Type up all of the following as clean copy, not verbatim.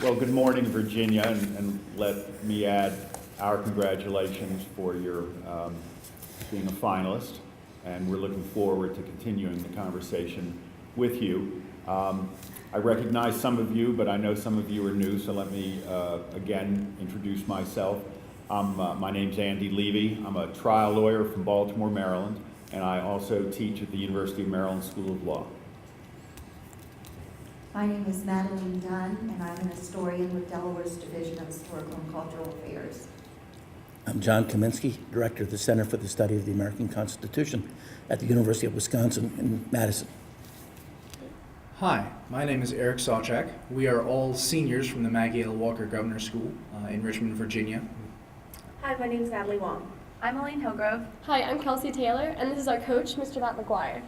Well, good morning, Virginia, and let me add our congratulations for your being a finalist, and we're looking forward to continuing the conversation with you. I recognize some of you, but I know some of you are new, so let me again introduce myself. My name's Andy Levy. I'm a trial lawyer from Baltimore, Maryland, and I also teach at the University of Maryland School of Law. My name is Madeline Dunn, and I'm an historian with Delaware's Division of Historical and Cultural Affairs. I'm John Kaminsky, Director of the Center for the Study of the American Constitution at the University of Wisconsin in Madison. Hi, my name is Eric Sawchak. We are all seniors from the Maggie L. Walker Governor School in Richmond, Virginia. Hi, my name is Natalie Wong. I'm Elaine Hillgrove. Hi, I'm Kelsey Taylor, and this is our coach, Mr. Matt McGuire.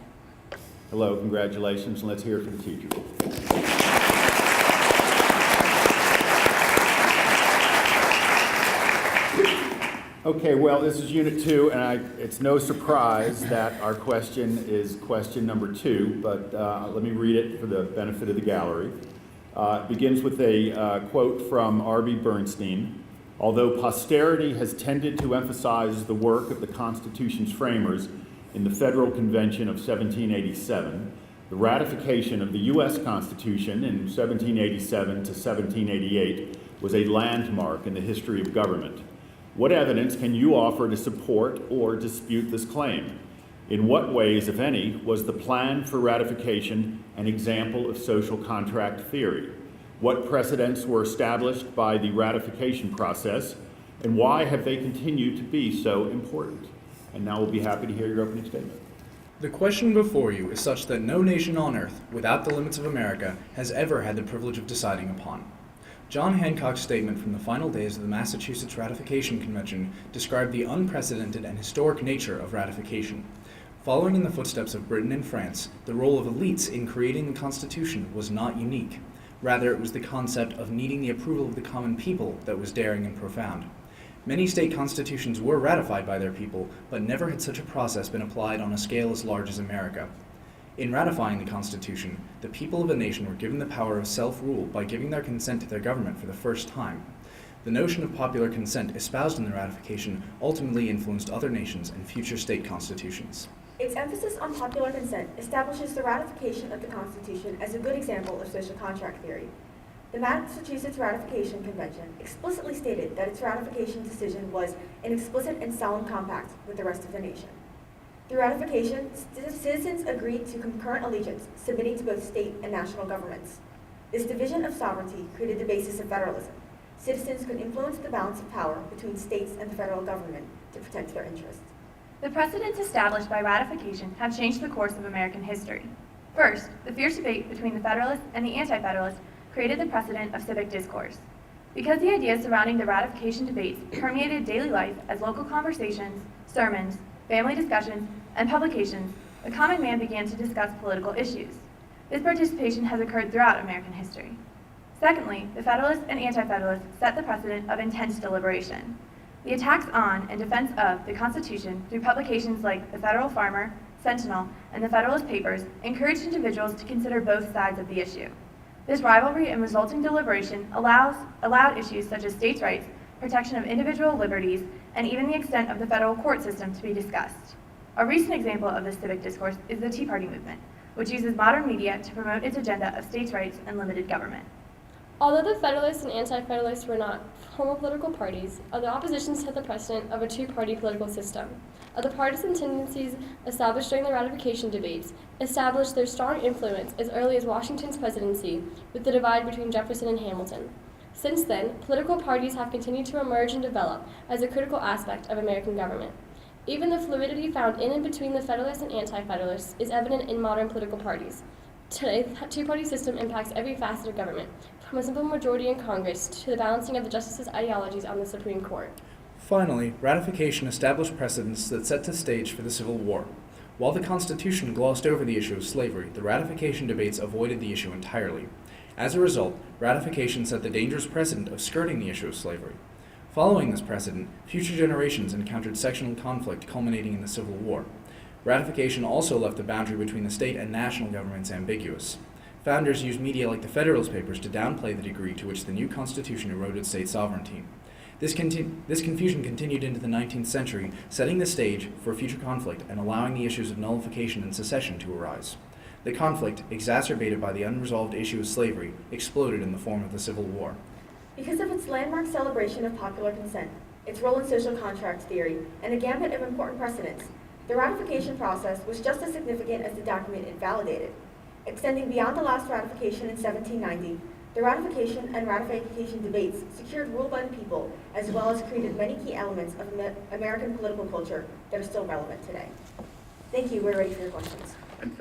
Hello, congratulations, and let's hear it for the teachers. Okay, well, this is Unit 2, and it's no surprise that our question is question number 2, but let me read it for the benefit of the gallery. It begins with a quote from R.B. Bernstein. Although posterity has tended to emphasize the work of the Constitution's framers in the Federal Convention of 1787, the ratification of the U.S. Constitution in 1787 to 1788 was a landmark in the history of government. What evidence can you offer to support or dispute this claim? In what ways, if any, was the plan for ratification an example of social contract theory? What precedents were established by the ratification process, and why have they continued to be so important? And now we'll be happy to hear your opening statement. The question before you is such that no nation on earth, without the limits of America, has ever had the privilege of deciding upon. John Hancock's statement from the final days of the Massachusetts Ratification Convention described the unprecedented and historic nature of ratification. Following in the footsteps of Britain and France, the role of elites in creating the Constitution was not unique. Rather, it was the concept of needing the approval of the common people that was daring and profound. Many state constitutions were ratified by their people, but never had such a process been applied on a scale as large as America. In ratifying the Constitution, the people of a nation were given the power of self-rule by giving their consent to their government for the first time. The notion of popular consent espoused in the ratification ultimately influenced other nations and future state constitutions. Its emphasis on popular consent establishes the ratification of the Constitution as a good example of social contract theory. The Massachusetts Ratification Convention explicitly stated that its ratification decision was an explicit and solemn compact with the rest of the nation. Through ratification, citizens agreed to concurrent allegiance, submitting to both state and national governments. This division of sovereignty created the basis of federalism. Citizens could influence the balance of power between states and the federal government to protect their interests. The precedents established by ratification have changed the course of American history. First, the fierce debate between the Federalists and the Anti-Federalists created the precedent of civic discourse. Because the ideas surrounding the ratification debates permeated daily life as local conversations, sermons, family discussions, and publications, the common man began to discuss political issues. This participation has occurred throughout American history. Secondly, the Federalists and Anti-Federalists set the precedent of intense deliberation. The attacks on and defense of the Constitution through publications like the Federal Farmer, Sentinel, and the Federalist Papers encouraged individuals to consider both sides of the issue. This rivalry and resulting deliberation allowed issues such as states' rights, protection of individual liberties, and even the extent of the federal court system to be discussed. A recent example of this civic discourse is the Tea Party movement, which uses modern media to promote its agenda of states' rights and limited government. Although the Federalists and Anti-Federalists were not formal political parties, the opposition set the precedent of a two-party political system. The partisan tendencies established during the ratification debates established their strong influence as early as Washington's presidency, with the divide between Jefferson and Hamilton. Since then, political parties have continued to emerge and develop as a critical aspect of American government. Even the fluidity found in and between the Federalists and Anti-Federalists is evident in modern political parties. Today, the two-party system impacts every facet of government, from a simple majority in Congress to the balancing of the justices' ideologies on the Supreme Court. Finally, ratification established precedents that set the stage for the Civil War. While the Constitution glossed over the issue of slavery, the ratification debates avoided the issue entirely. As a result, ratification set the dangerous precedent of skirting the issue of slavery. Following this precedent, future generations encountered sectional conflict culminating in the Civil War. Ratification also left the boundary between the state and national governments ambiguous. Founders used media like the Federalist Papers to downplay the degree to which the new Constitution eroded state sovereignty. This confusion continued into the 19th century, setting the stage for future conflict and allowing the issues of nullification and secession to arise. The conflict, exacerbated by the unresolved issue of slavery, exploded in the form of the Civil War. Because of its landmark celebration of popular consent, its role in social contract theory, and a gambit of important precedents, the ratification process was just as significant as the document it validated. Extending beyond the last ratification in 1790, the ratification and ratification debates secured rule by the people, as well as created many key elements of American political culture that are still relevant today. Thank you. We're ready for your questions. And